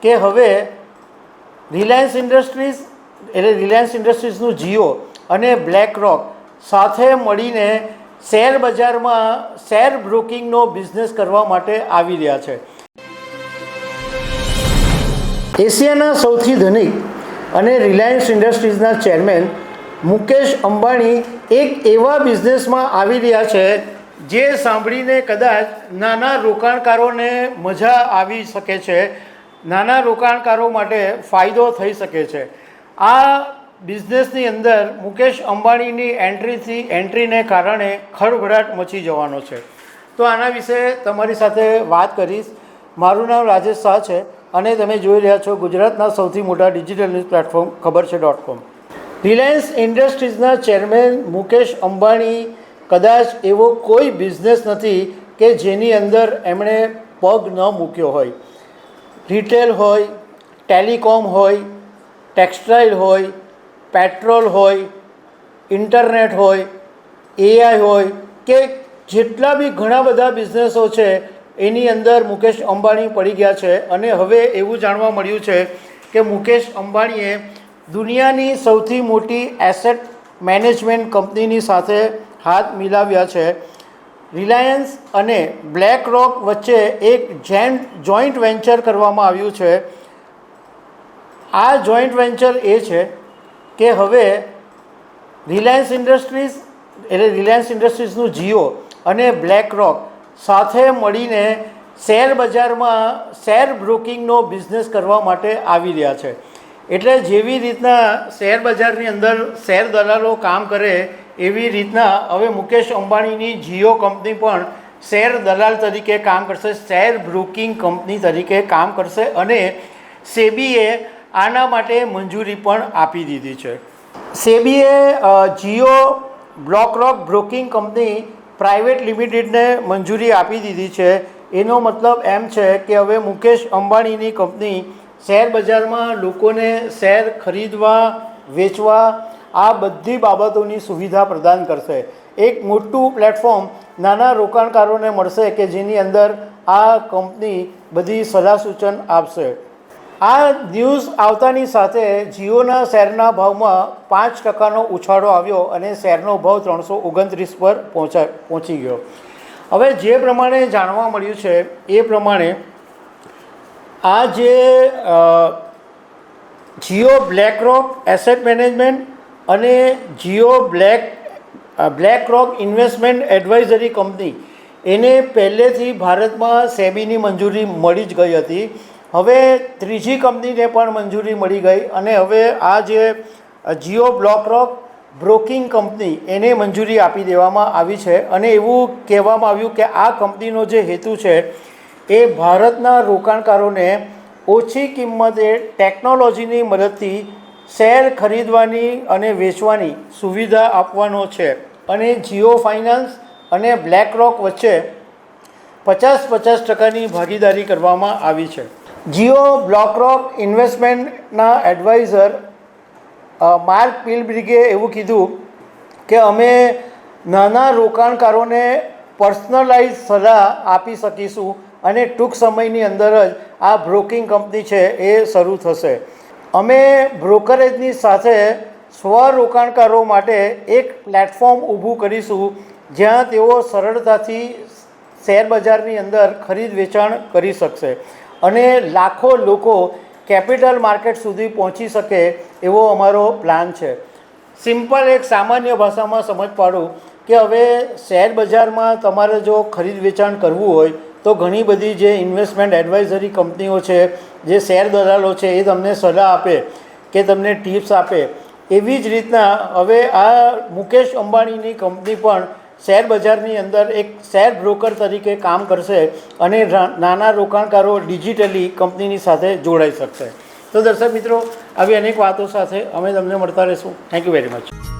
કે હવે Reliance industries એટલે રિલાયન્સ ઇન્ડસ્ટ્રીઝનું જીઓ અને બ્લેક રોક સાથે મળીને શેર બજારમાં શેર બ્રોકિંગનો બિઝનેસ કરવા માટે આવી રહ્યા છે. એશિયાના સૌથી ધનિક અને રિલાયન્સ ઇન્ડસ્ટ્રીઝના ચેરમેન મુકેશ અંબાણી એક એવા બિઝનેસમાં આવી રહ્યા છે જે સાંભળીને કદાચ નાના રોકાણકારોને મજા આવી શકે છે, નાના રોકાણકારો માટે ફાયદો થઈ શકે છે. આ બિઝનેસની અંદર મુકેશ અંબાણીની એન્ટ્રીને કારણે ખળભળાટ મચી જવાનો છે. તો આના વિશે તમારી સાથે વાત કરીશ. મારું નામ રાજેશ શાહ છે અને તમે જોઈ રહ્યા છો ગુજરાતના સૌથી મોટા ડિજિટલ ન્યૂઝ પ્લેટફોર્મ ખબર છે .com. રિલાયન્સ ઇન્ડસ્ટ્રીઝના ચેરમેન મુકેશ અંબાણી કદાચ એવો કોઈ બિઝનેસ નથી કે જેની અંદર એમણે પગ ન મૂક્યો હોય. રિટેલ હોય, ટેલિકોમ હોય, ટેક્સટાઇલ હોય, પેટ્રોલ હોય, ઇન્ટરનેટ હોય, એઆઈ હોય કે જેટલા બી ઘણા બધા બિઝનેસો છે એની અંદર મુકેશ અંબાણી પડી ગયા છે. અને હવે એવું જાણવા મળ્યું છે કે મુકેશ અંબાણીએ દુનિયાની સૌથી મોટી એસેટ મેનેજમેન્ટ કંપનીની સાથે હાથ મિલાવ્યા છે. રિલાયન્સ અને બ્લેક રોક વચ્ચે એક જોઈન્ટ વેન્ચર કરવામાં આવ્યું છે. આ જોઈન્ટ વેન્ચર એ છે કે હવે રિલાયન્સ ઇન્ડસ્ટ્રીઝ એટલે રિલાયન્સ ઇન્ડસ્ટ્રીઝનું જીઓ અને બ્લેક રોક સાથે મળીને શેર બજારમાં શેર બ્રોકિંગનો બિઝનેસ કરવા માટે આવી રહ્યા છે. એટલે જેવી રીતના શેર બજારની અંદર શેર દલાલો કામ કરે એવી રીતના હવે મુકેશ અંબાણીની જીઓ કંપની પણ શેર દલાલ તરીકે કામ કરશે, શેર બ્રોકિંગ કંપની તરીકે કામ કરશે અને સેબીએ આના માટે મંજૂરી પણ આપી દીધી છે. સેબીએ જીઓ બ્લેક રોક બ્રોકિંગ કંપની પ્રાઇવેટ લિમિટેડને મંજૂરી આપી દીધી છે. એનો મતલબ એમ છે કે હવે મુકેશ અંબાણીની કંપની શેર બજારમાં લોકોને શેર ખરીદવા, વેચવા આ બધી બાબતોની સુવિધા પ્રદાન કરશે. એક મોટું પ્લેટફોર્મ નાના રોકાણકારોને મળશે કે જેની અંદર આ કંપની બધી સલાહ સૂચન આપશે. આ ન્યૂઝ આવતાની સાથે જીઓના શેરના ભાવમાં 5%નો ઉછાળો આવ્યો અને શેરનો ભાવ 329 પર પહોંચી ગયો. હવે જે પ્રમાણે જાણવા મળ્યું છે એ પ્રમાણે આ જે જીઓ બ્લેક રોક એસેટ મેનેજમેન્ટ અને જીઓ બ્લેક રોક ઇન્વેસ્ટમેન્ટ એડવાઇઝરી કંપની એને પહેલેથી ભારતમાં સેબીની મંજૂરી મળી જ ગઈ હતી. હવે ત્રીજી કંપનીને પણ મંજૂરી મળી ગઈ અને હવે આ જે જીઓ બ્લેક રોક બ્રોકિંગ કંપની એને મંજૂરી આપી દેવામાં આવી છે. અને એવું કહેવામાં આવ્યું કે આ કંપનીનો જે હેતુ છે એ ભારતના રોકાણકારોને ઓછી કિંમતે ટેકનોલોજીની મદદથી શેર ખરીદવાની અને વેચવાની સુવિધા આપવાનો છે. અને જીઓ ફાઇનાન્સ અને બ્લેક રોક વચ્ચે 50-50%ની ભાગીદારી કરવામાં આવી છે. જીઓ બ્લેક રોક ઇન્વેસ્ટમેન્ટના એડવાઇઝર માર્ક પિલબ્રિગે એવું કીધું કે અમે નાના રોકાણકારોને પર્સનલાઇઝ સલાહ આપી શકીશું અને ટૂંક સમયની અંદર જ આ બ્રોકિંગ કંપની છે એ શરૂ થશે. અમે બ્રોકરેજની સાથે સ્વરોકાણકારો માટે એક પ્લેટફોર્મ ઊભું કરીશું જ્યાં તેઓ સરળતાથી શેર બજારની અંદર ખરીદ વેચાણ કરી શકશે અને લાખો લોકો કેપિટલ માર્કેટ સુધી પહોંચી શકે એવો અમારો પ્લાન છે. સિમ્પલ એક સામાન્ય ભાષામાં સમજ પાડું કે હવે શેર બજારમાં તમારે જો ખરીદ વેચાણ કરવું હોય તો ઘણી બધી જે ઇન્વેસ્ટમેન્ટ એડવાઇઝરી કંપનીઓ છે, જે શેર દલાલો છે એ તમને સલાહ આપે કે તમને ટિપ્સ આપે. એવી જ રીતના હવે આ મુકેશ અંબાણીની કંપની પણ શેર બજારની અંદર એક શેર બ્રોકર તરીકે કામ કરશે અને નાના રોકાણકારો ડિજિટલી કંપનીની સાથે જોડાઈ શકશે. તો દર્શક મિત્રો, આવી અનેક વાતો સાથે અમે તમને મળતા રહીશું. Thank you very much.